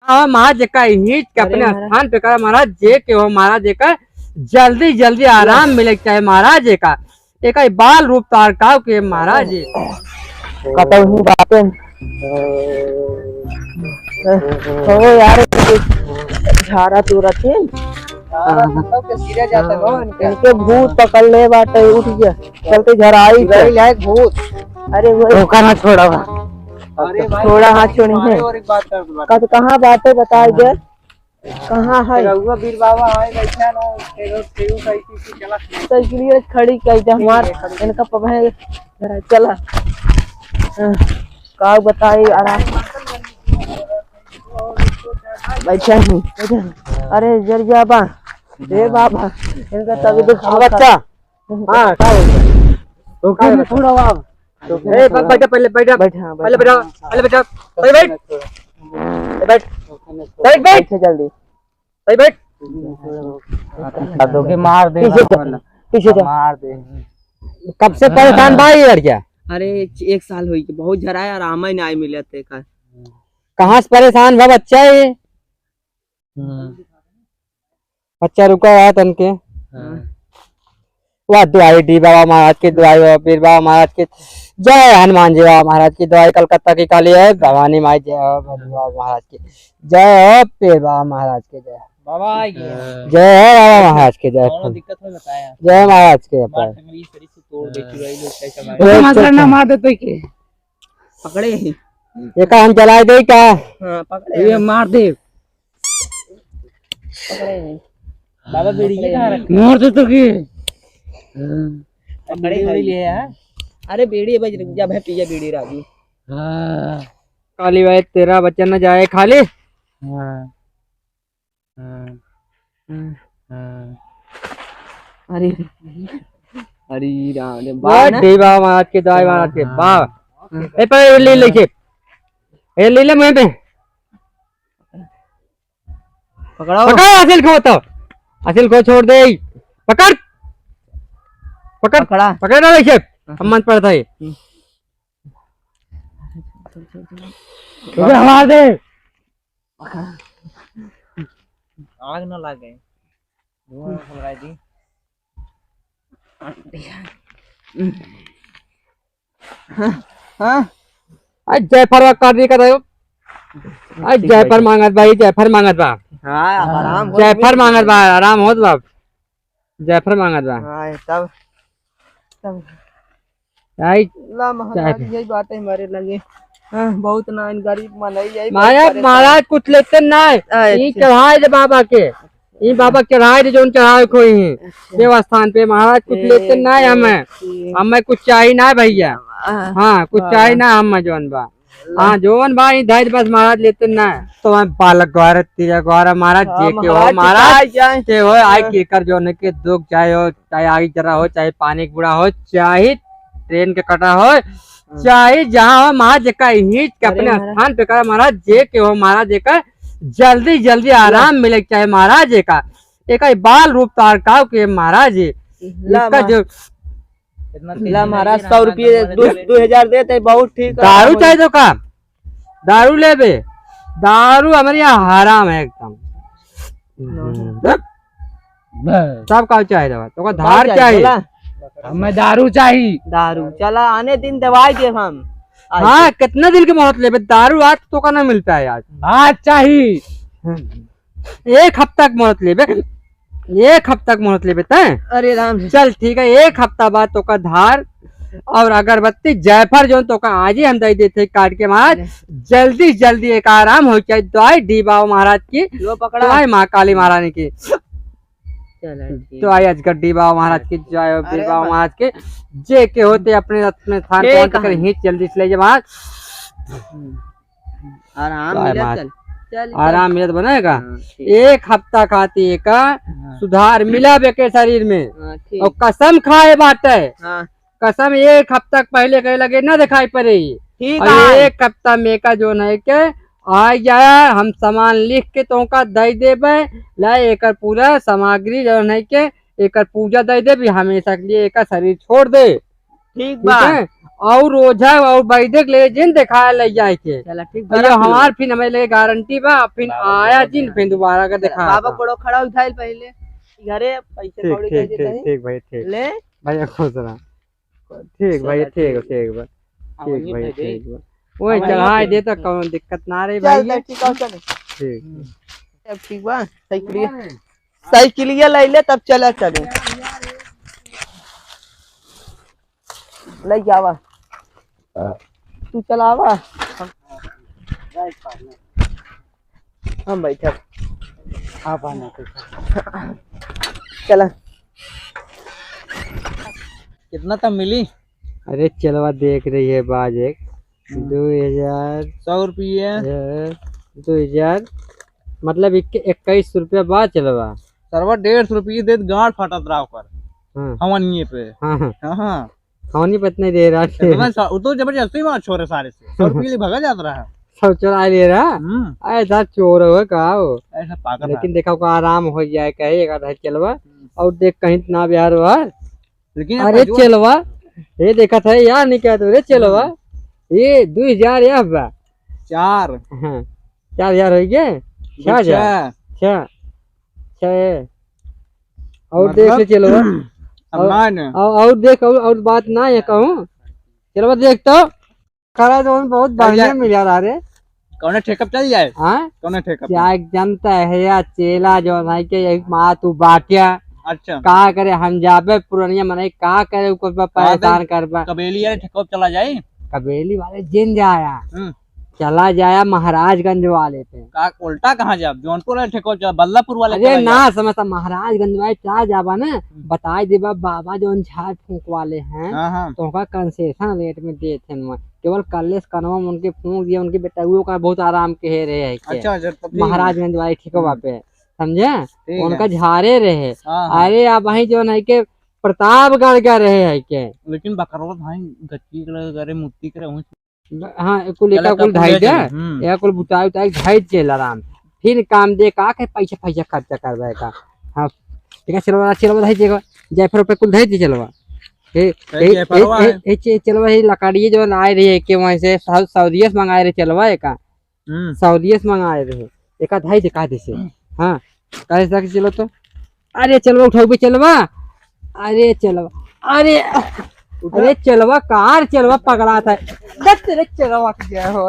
महाराज का हिट के अपने स्थान पे कर महाराज जे के हो महाराज जे का जल्दी जल्दी आराम मिले चाहे महाराज का एक बाल रूप तार का के महाराज कतौ बातें हो यार झारा तूरा थे इनके भूत पकड़ ले बाटे उठ गया चलते झराई भूत। अरे वो छोड़ा थोड़ा हाथ छोड़ी है कहाँ बात है बताए गए कहाँ है वीर बाबा साइकिल खड़ी कही हमार इनका पवे चला का बताए आराम बैठा हूँ। अरे जर जाबा रे बाबा इनका तबीयत बच्चा हाँ थोड़ा बैठा पहले बैठा पहले बैठा पहले बैठा पहले बैठ बैठ बैठ बैठ जल्दी बैठ के मार दे पीछे मार दे। कब से परेशान भाई लड़किया? अरे 1 साल हुई बहुत झराया आराम ही नहीं मिले थे कहाँ से परेशान बा बच्चा है बच्चा रुका हुआ तन के वाह दुआई डी बाबा महाराज की दुआई हो पीर बाबा महाराज की जय हनुमान जी बाबा महाराज की दुआई कलकत्ता की काली है भवानी माई जय हो बाबा महाराज की जय हो पीर बाबा महाराज की जय बाबा जय हो बाबा महाराज की जय दिक्कत हो बताया जय महाराज के मार देते के पकड़े ये का हम चला दे क्या पकड़े मार दे बाबा बीड़ी कहाँ रखी मार दे तो की पकड़े ले है। अरे बीड़ी बज जब है पिया बीड़ी राजू काली भाई तेरा बच्चा न जाए खाली अरे अरे राम बाबा महाराज के दवाई महाराज के बाबा ए पर ले लेके ए ले ले मुझे पे पकड़ो पकड़ असिल को तो असिल को छोड़ दे पकड़ पकड़ पकड़ ना देखिए मन पड़ता है हमार दे आग न लगे धुआं फैलाई दी हाँ आज जयफर कर दी कर आज जयफर मांगत भाई जयफर मांगत बा हाँ आराम जयफर मांगत बा आराम होत बाप जयफर मांगत बा हाँ तब आई ला महाराज यही बात है हमारे लगे बहुत ना इन गरीब मनाई जाए महाराज कुछ लेते ना ये चढ़ाए दे बाबा के ये बाबा चढ़ाए दे जो चढ़ाए कोई है देवस्थान पे महाराज कुछ लेते ना हमें कुछ चाहिए ना भैया हाँ कुछ चाहिए ना हम जोन बा हाँ जोन बा इधर बस महाराज लेते ना तो बालक द्वारा तेरा द्वारा महाराज जे के हो महाराज के हो आई के कर जो के दुख चाहे हो चाहे आगे जरा हो चाहे पानी बुरा हो चाहे ट्रेन के कटा हो चाहे जहाँ हो महाराज का हिट के अपने स्थान पे कर महाराज जे के हो महाराज का जल्दी जल्दी आराम मिले चाहे महाराज का एक बाल रूप तार का के महाराज इसका जो महाराज 100 रुपये 2000 देते बहुत ठीक दारू चाहिए तो का दारू ले बे दारू हमारे यहाँ हराम है एकदम सब का चाहिए तो का धार चाहिए हमें दारू चाहिए दारू चला आने दिन दवाई दे हम हाँ कितना दिन के मोहलत ले दारू आज तो का ना मिलता है आज चाहिए 1 हफ्ता तक मोहलत ले 1 हफ्ता तक मोहलत ले अरे राम चल ठीक है 1 हफ्ता बाद तो का धार और अगरबत्ती जयफर जो तो का आज ही हम दे देते काट के महाराज जल्दी जल्दी एक आराम हो जाए दवाई डी बाबा महाराज की दवाई माँ काली महारानी की तो आई अजगर डी बाबा महाराज की जय बाबा महाराज के जे के होते अपने अपने स्थान पहुंच कर ही जल्दी से ले जाए महाराज आराम मिलत बनेगा 1 हफ्ता खाती का सुधार मिला के शरीर में और कसम खाए बाटे कसम 1 हफ्ता पहले कहे लगे ना दिखाई पड़ेगी 1 हफ्ता में का जो नहीं के आ जाया हम सामान लिख के तो का दे देबे ला एक पूरा सामग्री जो नहीं के एक पूजा दे दे भी हमेशा के लिए एक शरीर छोड़ दे ठीक ठीक है और ओझा और वैद्य ले जिन दिखाया ले जाए के चला ठीक भैया हमार फिर हमें ले गारंटी बा फिर आया जिन फिर दोबारा का दिखा बाबा बड़ो खड़ा उठाइल पहले घरे पैसे कौड़ी ठीक दे ठीक देते ठीक भाई ठीक ले भैया खुश रहा ठीक भैया ठीक ठीक बा ठीक भाई ठीक बा वही चढ़ाई दे तो कौन दिक्कत ना रही चल भाई ठीक है चल ठीक अब ठीक बा साइकिलिया ले ले तब चला चले ले जावा तू चलावा हम बैठा आप आना चला कितना तब मिली? अरे चलवा देख रही है बाज एक 2000 100 रुपये 2000 मतलब 21 रुपया बाद चलवा सरवा 150 रुपये दे गांठ फटत रहा पर हाँ हवनिए पे। हाँ हाँ हाँ कौन ही पता नहीं दे रहा है वो तो जबरदस्ती मार छोरे सारे से 100 रुपये लिए भगा जाता रहा। सब चुरा ले रहा ऐसा चोर हो कहा हो ऐसा पागल लेकिन देखा को आराम हो जाए कहे एक आधा चलवा और देख कहीं ना बिहार बाहर लेकिन अरे चलवा ये देखा था यार नहीं कहते अरे चलवा ये 2000 या बा 4 हाँ 4000 हो गए 6000 छह छह और देख ले चलवा और देख और बात ना है कहूँ चलवा देख तो खरा तो बहुत बढ़िया मिल रहा रे कौन ठेकअप चल जाए? हाँ कौन ठेकअप? क्या जनता है या चेला जो है के यही माँ तू बाटिया अच्छा का करे हम जाबे पुरानिया मने का करे ऊपर परेशान करबा कबेली यार ठेकअप चला जाए कबेली वाले जिन जाया चला जाया महाराजगंज वाले पे का उल्टा कहाँ जा जौनपुर वाले ठेकअप जा बल्लापुर वाले अरे ना समझता महाराजगंज वाले क्या जाबा ना बताई देबा बाबा जो झाड़ फूक वाले हैं तो उनका कंसेशन रेट में देते हैं केवल कलेस कनवा में उनके फूक दिया उनके बेटा का बहुत आराम के रहे है अच्छा महाराजगंज वाले ठेकवा पे समझे उनका झारे रहे अरे आप वही जो है के प्रतापगढ़ का रहे है के लेकिन बकरवा भाई गच्ची करे मुक्ति करे हाँ कुल ढाई दे या कुल बुताई उताई ढाई चल आराम फिर काम दे का के पैसा पैसा खर्चा करवाए का हाँ ठीक है चलवा चलवा ढाई देगा जयपुर पे कुल ढाई दे चलवा चलवा ये लकड़ी जो आए रही के वहीं से सऊदीया से मंगाए रहे चलवा का सऊदीया से मंगाए रहे एक ढाई दे का दे से हाँ कैसे चलो तो अरे चलवा उठाओ भी चलवा अरे चलवा अरे चलवा कार चलवा पकड़ा था चलवा क्या हो